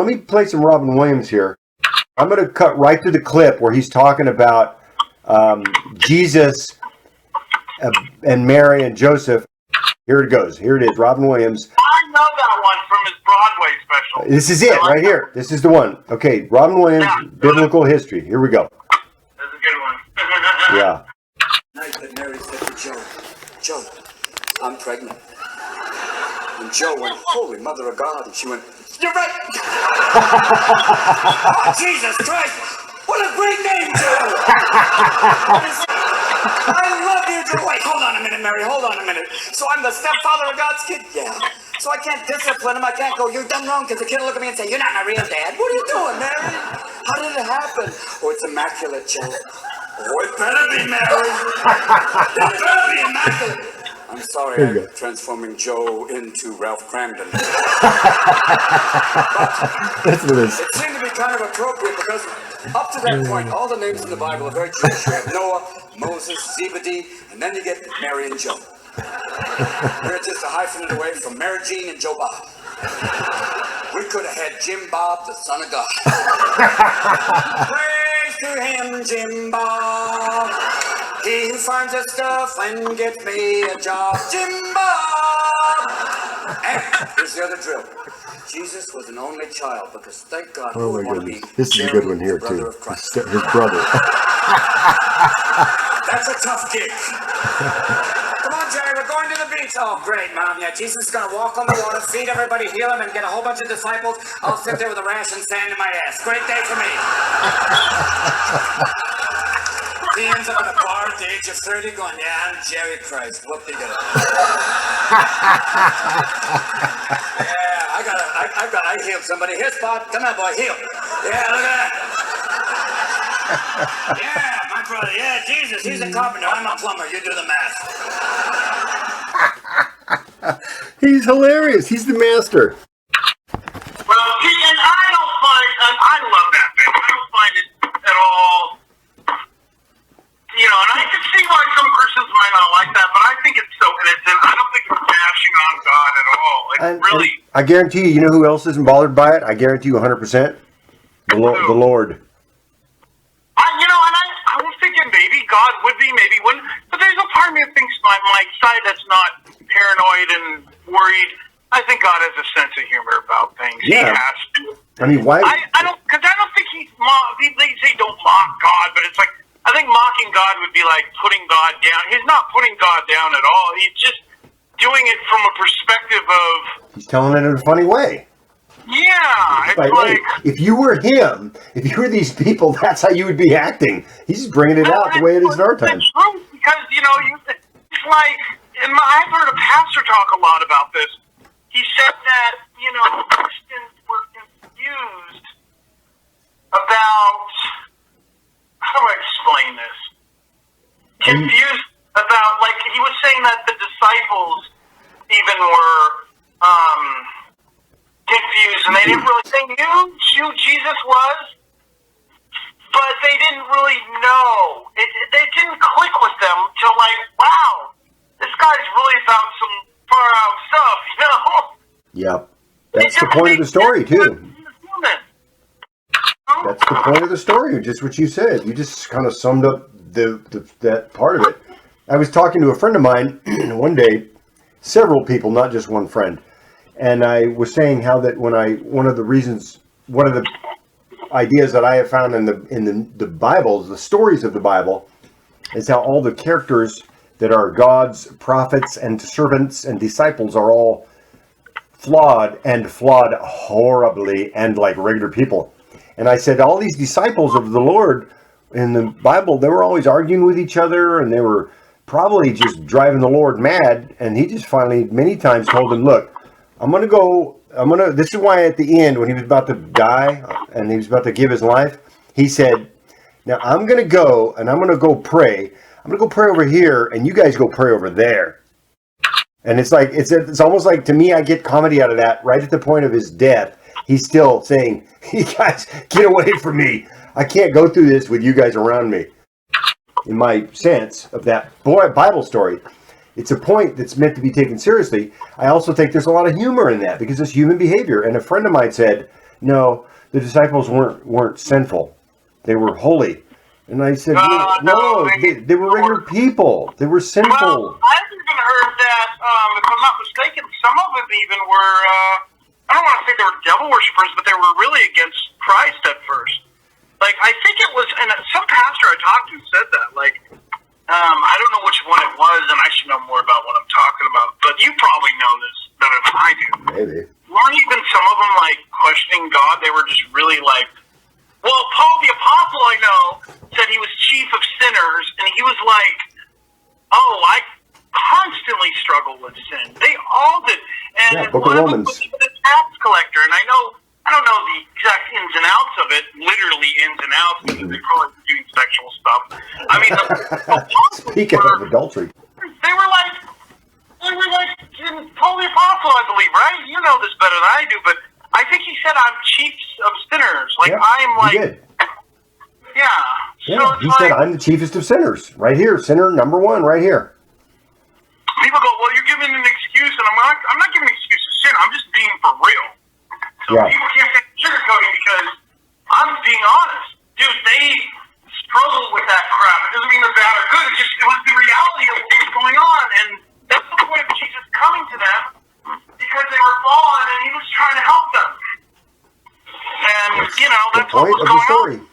Let me play some Robin Williams here. I'm going to cut right to the clip where he's talking about Jesus and Mary and Joseph. Here it goes. Here it is. Robin Williams. I know that one from his Broadway special. This is it right here. This is the one. Okay, Robin Williams, Biblical History. Here we go. That's a good one. Yeah. Night that Mary said to Joe, I'm pregnant. And Joe went, Holy Mother of God. And she went, you're right. Oh, Jesus Christ. What a great name, Joe. I love you, Joe. Wait, hold on a minute, Mary. Hold on a minute. So I'm the stepfather of God's kid? Yeah. So I can't discipline him. I can't go, you're done wrong, because the kid will look at me and say, you're not my real dad. What are you doing, Mary? How did it happen? Oh, it's immaculate, Joe. Oh, it better be, Mary. It better be immaculate. I'm sorry, I'm transforming Joe into Ralph Cramden. But it seemed to be kind of appropriate because up to that point, all the names in the Bible are very Jewish. You have Noah, Moses, Zebedee, and then you get Mary and Joe. We're just a hyphenate away from Mary Jean and Joe Bob. We could have had Jim Bob, the son of God. Praise to him, Jim Bob. He who finds us stuff and gets me a job. Jim Bob. And here's the other drill. Jesus was an only child because thank God oh my goodness. This is a good one here too. His brother. That's a tough gig. Come on, Jerry, we're going to the beach. Oh, great, Mom. Yeah, Jesus is going to walk on the water, feed everybody, heal them, and get a whole bunch of disciples. I'll sit there with a rash and sand in my ass. Great day for me. He ends up in a bar at the age of 30 going, yeah, I'm Jerry Christ. Whoop-de-doo. Yeah, I healed somebody. Here, Spot. Come on, boy, heal. Yeah, look at that. Yeah, my brother. Yeah, Jesus, he's a carpenter. I'm a plumber. You do the math. He's hilarious. He's the master. Well, and I love that bit. I don't find it at all, you know, and I can see why some persons might not like that, but I think it's so innocent. I don't think it's bashing on God at all. It's really... I guarantee you know who else isn't bothered by it? I guarantee you 100%. The Lord. You know, and I was thinking maybe God would be, maybe wouldn't, but there's a part of me that thinks my side that's not paranoid and worried. I think God has a sense of humor about things. Yeah. He has to. I mean, why? I don't think they say don't mock God, but it's like, I think mocking God would be like putting God down. He's not putting God down at all. He's just doing it from a perspective of... He's telling it in a funny way. Yeah. It's like, if you were him, if you were these people, that's how you would be acting. He's just bringing it out the way it is in our time. It's true, because, you know, it's like... I've heard a pastor talk a lot about this. He said that, you know, Christians were confused about... How do I explain this? Confused about, like, he was saying that the disciples even were confused, and they didn't really, they knew who Jesus was, but they didn't really know. It didn't click with them till, like, wow, this guy's really about some far out stuff, you know? Yep. That's the point of the story, too. That's the point of the story, just what you said. You just kind of summed up that part of it. I was talking to a friend of mine one day, several people, not just one friend, and I was saying how that one of the ideas that I have found in the Bibles, the stories of the Bible, is how all the characters that are God's prophets and servants and disciples are all flawed horribly and like regular people. And I said, all these disciples of the Lord in the Bible, they were always arguing with each other, and they were probably just driving the Lord mad. And he just finally, many times, told them, look, this is why at the end, when he was about to die, and he was about to give his life, he said, now I'm going to go, and I'm going to go pray. I'm going to go pray over here, and you guys go pray over there. And it's like, it's almost like, to me, I get comedy out of that right at the point of his death. He's still saying, you guys, get away from me. I can't go through this with you guys around me. In my sense of that Bible story, it's a point that's meant to be taken seriously. I also think there's a lot of humor in that because it's human behavior. And a friend of mine said, No, the disciples weren't sinful. They were holy. And I said, no, they were regular people. They were sinful. Well, I've even heard that, if I'm not mistaken, some of them even were, I don't want to say they were devil worshippers, but they were really against Christ at first. Like, I think it was, and some pastor I talked to said that, like, I don't know which one it was, and I should know more about what I'm talking about, but you probably know this better than I do. Maybe. Weren't even some of them, like, questioning God? They were just really, like, well, Paul the Apostle, I know, said he was chief of sinners, and he was like, oh, I constantly struggle with sin. They all did. And Book one of of them Romans. was a tax collector, and I don't know the exact ins and outs of it, literally ins and outs, because they probably were doing sexual stuff. I mean, the Speaking of adultery. they were like Paul the Apostle, I believe, right? You know this better than I do, but I think he said I'm chief of sinners. Like, Yep, I'm like, he did. yeah. Yeah, So it's he like, said, I'm the chiefest of sinners. Right here, sinner number one, right here. people go, well, you're giving an excuse, and I'm not giving an excuse to sin. I'm just being for real. So Yeah. people can't say sugarcoating because I'm being honest. Dude, they struggle with that crap. It doesn't mean they're bad or good. It was the reality of what was going on, and that's the point of Jesus coming to them, because they were fallen, and he was trying to help them. And, you know, The that's what point was of the going story. on.